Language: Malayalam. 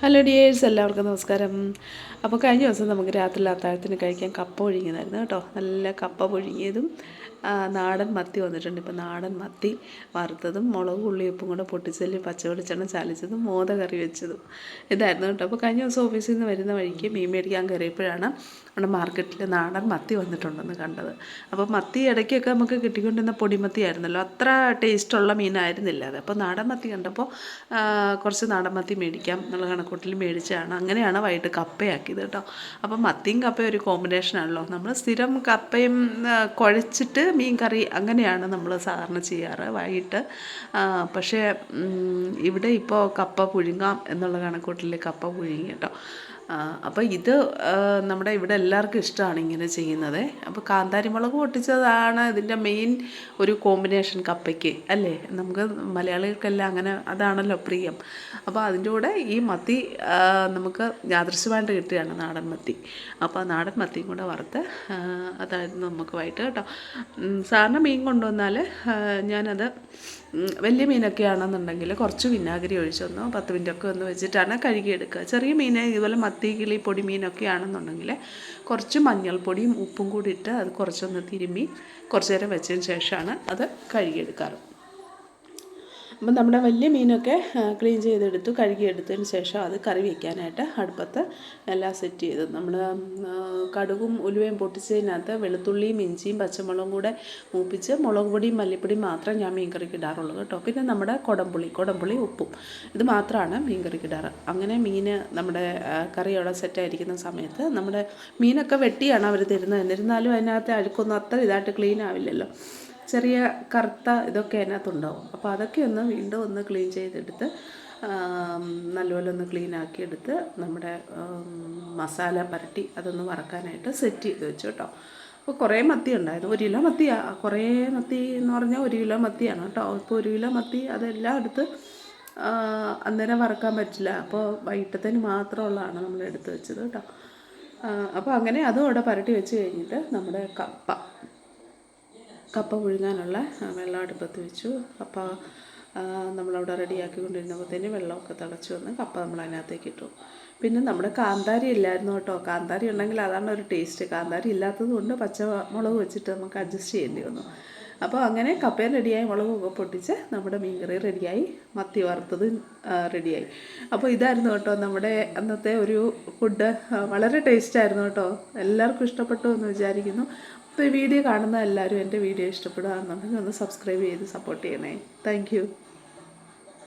ഹലോ ഡിയേഴ്സ്, എല്ലാവർക്കും നമസ്കാരം. അപ്പോൾ കഴിഞ്ഞ ദിവസം നമുക്ക് രാത്രി അത്താഴത്തിന് കഴിക്കാൻ കപ്പ പുഴുങ്ങിയതായിരുന്നു കേട്ടോ. നല്ല കപ്പ പുഴുങ്ങിയതും നാടൻ മത്തി വന്നിട്ടുണ്ട്. ഇപ്പോൾ നാടൻ മത്തി വറുത്തതും മുളക് ഉള്ളിയപ്പും കൂടെ പൊട്ടിച്ചല് പച്ചവെളിച്ചെണ്ണ ചാലിച്ചതും മോദകറി വെച്ചതും ഇതായിരുന്നു കേട്ടോ. അപ്പോൾ കഴിഞ്ഞ ദിവസം ഓഫീസിൽ നിന്ന് വരുന്ന വഴിക്ക് മീൻ മേടിക്കാൻ കയറിയപ്പോഴാണ് നമ്മുടെ മാർക്കറ്റിൽ നാടൻ മത്തി വന്നിട്ടുണ്ടെന്ന് കണ്ടത്. അപ്പോൾ മത്തി ഇടയ്ക്കൊക്കെ നമുക്ക് കിട്ടിക്കൊണ്ടിരുന്ന പൊടിമത്തി ആയിരുന്നല്ലോ, അത്ര ടേസ്റ്റുള്ള മീനായിരുന്നില്ല അത്. അപ്പോൾ നാടൻ മത്തി കണ്ടപ്പോൾ കുറച്ച് നാടൻ മത്തി മേടിക്കാം എന്നുള്ള കണക്കൂട്ടിൽ മേടിച്ചതാണ്. അങ്ങനെയാണ് വൈകിട്ട് കപ്പയാക്കിയത് കേട്ടോ. അപ്പം മത്തിയും കപ്പയും ഒരു കോമ്പിനേഷനാണല്ലോ. നമ്മൾ സ്ഥിരം കപ്പയും കുഴച്ചിട്ട് മീൻ കറി അങ്ങനെയാണ് നമ്മൾ സാധാരണ ചെയ്യാറ് വൈകിട്ട്. പക്ഷേ ഇവിടെ ഇപ്പോൾ കപ്പ പുഴുങ്ങാം എന്നുള്ള കണക്കൂട്ടിൽ കപ്പ പുഴുങ്ങി കേട്ടോ. അപ്പോൾ ഇത് നമ്മുടെ ഇവിടെ എല്ലാവർക്കും ഇഷ്ടമാണ് ഇങ്ങനെ ചെയ്യുന്നത്. അപ്പോൾ കാന്താരി മുളക് പൊട്ടിച്ചതാണ് ഇതിൻ്റെ മെയിൻ ഒരു കോമ്പിനേഷൻ കപ്പയ്ക്ക്, അല്ലേ? നമുക്ക് മലയാളികൾക്കെല്ലാം അങ്ങനെ അതാണല്ലോ പ്രിയം. അപ്പോൾ അതിൻ്റെ കൂടെ ഈ മത്തി നമുക്ക് യാദൃശ്യമായിട്ട് കിട്ടുകയാണ്, നാടൻ മത്തി. അപ്പോൾ നാടൻ മത്തിയും കൂടെ വറുത്ത് അതായിരുന്നു നമുക്ക് വൈകിട്ട് കേട്ടോ. സാധാരണ മീൻ കൊണ്ടുവന്നാൽ ഞാനത് വലിയ മീനൊക്കെ ആണെന്നുണ്ടെങ്കിൽ കുറച്ച് വിനാഗിരി ഒഴിച്ചൊന്നോ 10 മിനിറ്റൊക്കെ ഒന്ന് വെച്ചിട്ടാണ് കഴുകിയെടുക്കുക. ചെറിയ മീൻ ഇതുപോലെ മത്തി, കിളി, പൊടി മീനൊക്കെ ആണെന്നുണ്ടെങ്കിൽ കുറച്ച് മഞ്ഞൾപ്പൊടിയും ഉപ്പും കൂടി ഇട്ട് അത് കുറച്ചൊന്ന് തിരുമ്മി കുറച്ച് നേരം വെച്ചതിന് ശേഷമാണ് അത് കഴുകിയെടുക്കാറ്. അപ്പം നമ്മുടെ വലിയ മീനൊക്കെ ക്ലീൻ ചെയ്തെടുത്തു, കഴുകിയെടുത്തതിന് ശേഷം അത് കറി വയ്ക്കാനായിട്ട് അടുപ്പത്ത് എല്ലാം സെറ്റ് ചെയ്തു. നമ്മൾ കടുകും ഉലുവയും പൊട്ടിച്ചതിനകത്ത് വെളുത്തുള്ളിയും ഇഞ്ചിയും പച്ചമുളകും കൂടെ മൂപ്പിച്ച് മുളക് പൊടിയും മല്ലിപ്പൊടിയും മാത്രം ഞാൻ മീൻ കറിക്ക് ഇടാറുള്ളൂ കേട്ടോ. പിന്നെ നമ്മുടെ കുടംപുളി ഉപ്പും ഇത് മാത്രമാണ് മീൻ കറിക്ക് ഇടാറ്. അങ്ങനെ മീൻ നമ്മുടെ കറിയോടെ സെറ്റായിരിക്കുന്ന സമയത്ത് നമ്മുടെ മീനൊക്കെ വെട്ടിയാണ് അവർ തരുന്നത്. എന്നിരുന്നാലും അതിനകത്ത് അഴുക്കൊന്നും അത്ര ഇതായിട്ട് ക്ലീൻ ആവില്ലല്ലോ, ചെറിയ കറുത്ത ഇതൊക്കെ അതിനകത്തുണ്ടാവും. അപ്പോൾ അതൊക്കെ ഒന്ന് വീണ്ടും ഒന്ന് ക്ലീൻ ചെയ്തെടുത്ത് നല്ലപോലെ ഒന്ന് ക്ലീൻ ആക്കിയെടുത്ത് നമ്മുടെ മസാല പുരട്ടി അതൊന്ന് വറക്കാനായിട്ട് സെറ്റ് ചെയ്ത് വെച്ചു കേട്ടോ. അപ്പോൾ കുറേ മത്തി ഉണ്ടായിരുന്നു, 1 കിലോ മത്തിയാണ്. കുറേ മത്തി എന്ന് പറഞ്ഞാൽ 1 കിലോ മത്തിയാണ് കേട്ടോ. ഇപ്പോൾ 1 കിലോ മത്തി അതെല്ലാം എടുത്ത് അന്നേരം വറക്കാൻ പറ്റില്ല. അപ്പോൾ വൈകിട്ടത്തിന് മാത്രമുള്ളതാണ് നമ്മൾ എടുത്ത് വെച്ചത് കേട്ടോ. അപ്പോൾ അങ്ങനെ അതും അവിടെ പുരട്ടി വെച്ച് കഴിഞ്ഞിട്ട് നമ്മുടെ കപ്പ പുഴുങ്ങാനുള്ള വെള്ളം അടുപ്പത്ത് വെച്ചു. കപ്പ നമ്മളവിടെ റെഡിയാക്കിക്കൊണ്ടിരുന്നപ്പോഴത്തേന് വെള്ളമൊക്കെ തിളച്ച് വന്ന് കപ്പ നമ്മൾ അതിനകത്തേക്ക് ഇട്ടു. പിന്നെ നമ്മുടെ കാന്താരി ഇല്ലായിരുന്നു കേട്ടോ. കാന്താരി ഉണ്ടെങ്കിൽ അതാണ് ഒരു ടേസ്റ്റ്. കാന്താരി ഇല്ലാത്തത് കൊണ്ട് പച്ചമുളക് വെച്ചിട്ട് നമുക്ക് അഡ്ജസ്റ്റ് ചെയ്യേണ്ടി വന്നു. അപ്പോൾ അങ്ങനെ കപ്പയും റെഡിയായി, മുളകൊക്കെ പൊട്ടിച്ച് നമ്മുടെ മീൻകറി റെഡിയായി, മത്തി വറുത്തത് റെഡിയായി. അപ്പോൾ ഇതായിരുന്നു കേട്ടോ നമ്മുടെ അന്നത്തെ ഒരു ഫുഡ്. വളരെ ടേസ്റ്റായിരുന്നു കേട്ടോ. എല്ലാവർക്കും ഇഷ്ടപ്പെട്ടു എന്ന് വിചാരിക്കുന്നു. അപ്പോൾ ഈ വീഡിയോ കാണുന്ന എല്ലാവരും എൻ്റെ വീഡിയോ ഇഷ്ടപ്പെടുകയാണെന്നുണ്ടെങ്കിൽ ഒന്ന് സബ്സ്ക്രൈബ് ചെയ്ത് സപ്പോർട്ട് ചെയ്യണേ. താങ്ക്